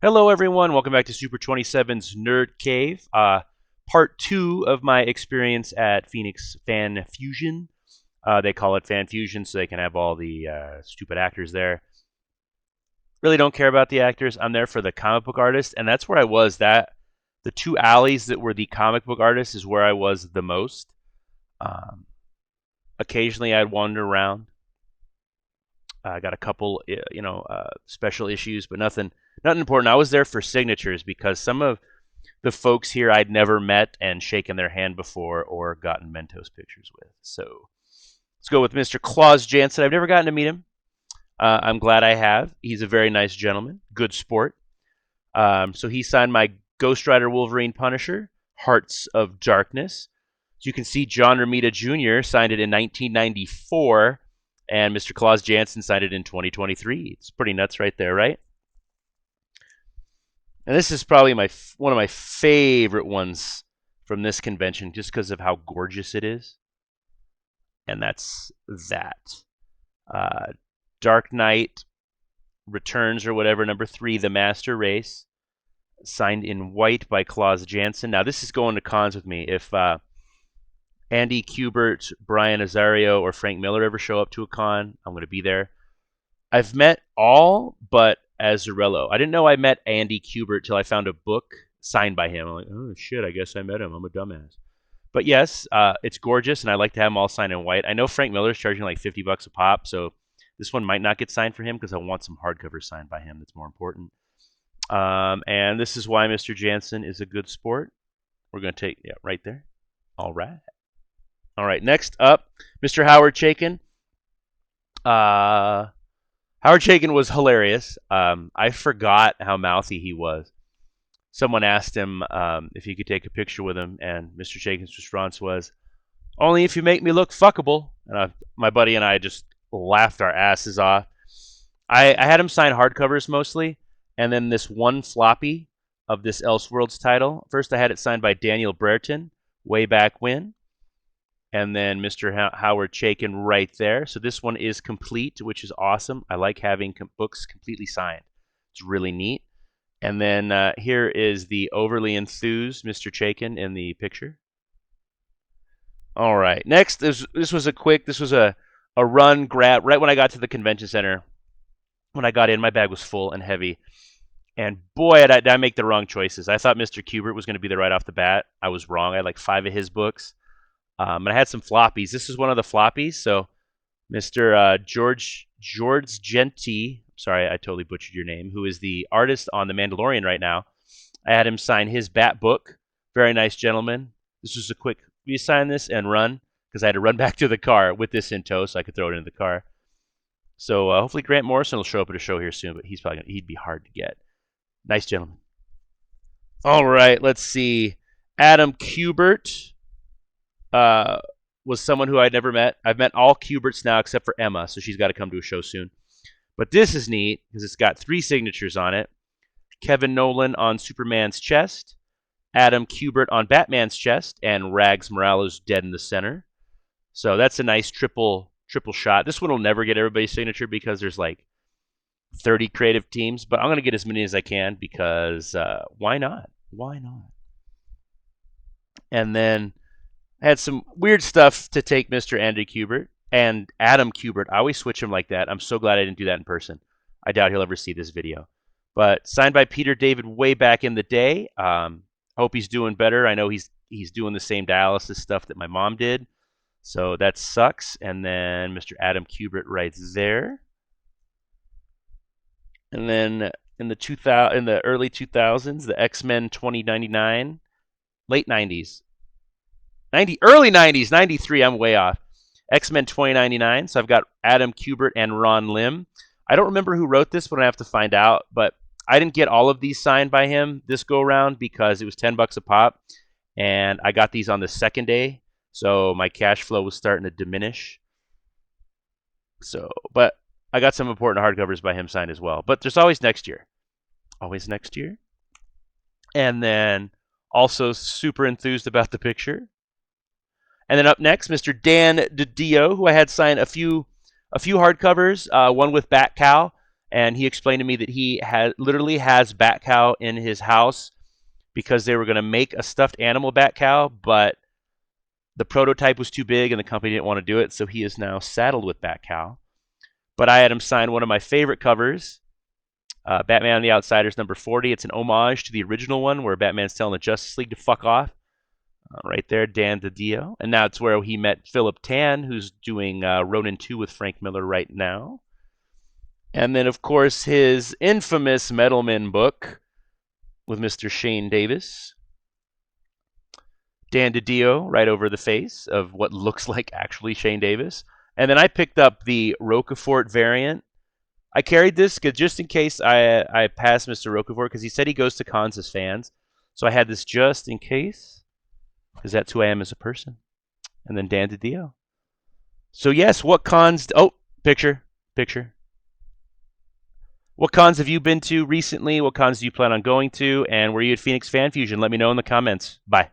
Hello, everyone. Welcome back to Super 27's Nerd Cave. Part 2 of my experience at Phoenix Fan Fusion. They call it Fan Fusion so they can have all the stupid actors there. Really don't care about the actors. I'm there for the comic book artists, and that's where I was. The two alleys that were the comic book artists is where I was the most. Occasionally, I'd wander around. I got a couple, special issues, but nothing important. I was there for signatures because some of the folks here I'd never met and shaken their hand before or gotten Mentos pictures with. So let's go with Mr. Klaus Janson. I've never gotten to meet him. I'm glad I have. He's a very nice gentleman, good sport. So he signed my Ghost Rider Wolverine Punisher, Hearts of Darkness. So you can see John Romita Jr. signed it in 1994. And Mr. Klaus Janson signed it in 2023. It's pretty nuts right there, right? And this is probably one of my favorite ones from this convention just because of how gorgeous it is. And that's that. Dark Knight Returns or whatever, number 3, The Master Race. Signed in white by Klaus Janson. Now, this is going to cons with me. If Andy Kubert, Brian Azario, or Frank Miller ever show up to a con, I'm going to be there. I've met all but Azzarello. I didn't know I met Andy Kubert till I found a book signed by him. I'm like, oh shit, I guess I met him. I'm a dumbass. But yes, it's gorgeous, and I like to have them all signed in white. I know Frank Miller's charging like $50 a pop, so this one might not get signed for him because I want some hardcover signed by him. That's more important. And this is why Mr. Janson is a good sport. We're going to take, right there. All right. All right, next up, Mr. Howard Chaykin. Howard Chaykin was hilarious. I forgot how mouthy he was. Someone asked him if he could take a picture with him, and Mr. Chaykin's response was, "Only if you make me look fuckable." And my buddy and I just laughed our asses off. I had him sign hardcovers mostly, and then this one floppy of this Elseworlds title. First, I had it signed by Daniel Brereton way back when. And then Mr. Howard Chaykin right there. So this one is complete, which is awesome. I like having books completely signed. It's really neat. And then here is the overly enthused Mr. Chaykin in the picture. All right. Next, this was a run grab right when I got to the convention center. When I got in, my bag was full and heavy. And boy, did I make the wrong choices. I thought Mr. Kubert was going to be there right off the bat. I was wrong. I had like 5 of his books. And I had some floppies. This is one of the floppies. So, Mr. George Genti, sorry, I totally butchered your name, who is the artist on The Mandalorian right now. I had him sign his Bat book. Very nice gentleman. This was a quick, will you sign this and run? Because I had to run back to the car with this in tow so I could throw it into the car. So, hopefully Grant Morrison will show up at a show here soon, but he'd be hard to get. Nice gentleman. All right, let's see. Adam Kubert. Was someone who I'd never met. I've met all Kuberts now except for Emma, so she's got to come to a show soon. But this is neat because it's got 3 signatures on it. Kevin Nolan on Superman's chest, Adam Kubert on Batman's chest, and Rags Morales dead in the center. So that's a nice triple shot. This one will never get everybody's signature because there's like 30 creative teams, but I'm going to get as many as I can because why not? Why not? And then I had some weird stuff to take Mr. Andy Kubert and Adam Kubert. I always switch him like that. I'm so glad I didn't do that in person. I doubt he'll ever see this video. But signed by Peter David way back in the day. Hope he's doing better. I know he's doing the same dialysis stuff that my mom did. So that sucks. And then Mr. Adam Kubert right there. And then in the early 2000s, the X-Men 2099, late 90s. Early 90s, 93, I'm way off. X-Men 2099, so I've got Adam Kubert and Ron Lim. I don't remember who wrote this, but I have to find out. But I didn't get all of these signed by him this go-around because it was $10 a pop. And I got these on the second day, so my cash flow was starting to diminish. So, but I got some important hardcovers by him signed as well. But there's always next year. Always next year. And then also super enthused about the picture. And then up next, Mr. Dan DiDio, who I had sign a few hardcovers, one with Bat Cow, and he explained to me that he literally has bat cow in his house because they were going to make a stuffed animal bat cow, but the prototype was too big and the company didn't want to do it, so he is now saddled with bat cow. But I had him sign one of my favorite covers, Batman and the Outsiders number 40. It's an homage to the original one where Batman's telling the Justice League to fuck off. Right there, Dan DiDio. And that's where he met Philip Tan, who's doing Ronin 2 with Frank Miller right now. And then, of course, his infamous Metalman book with Mr. Shane Davis. Dan DiDio right over the face of what looks like actually Shane Davis. And then I picked up the Roquefort variant. I carried this just in case I passed Mr. Roquefort because he said he goes to cons as fans. So I had this just in case because that's who I am as a person. And then Dan DiDio. So yes, what cons... Oh, picture. What cons have you been to recently? What cons do you plan on going to? And were you at Phoenix Fan Fusion? Let me know in the comments. Bye.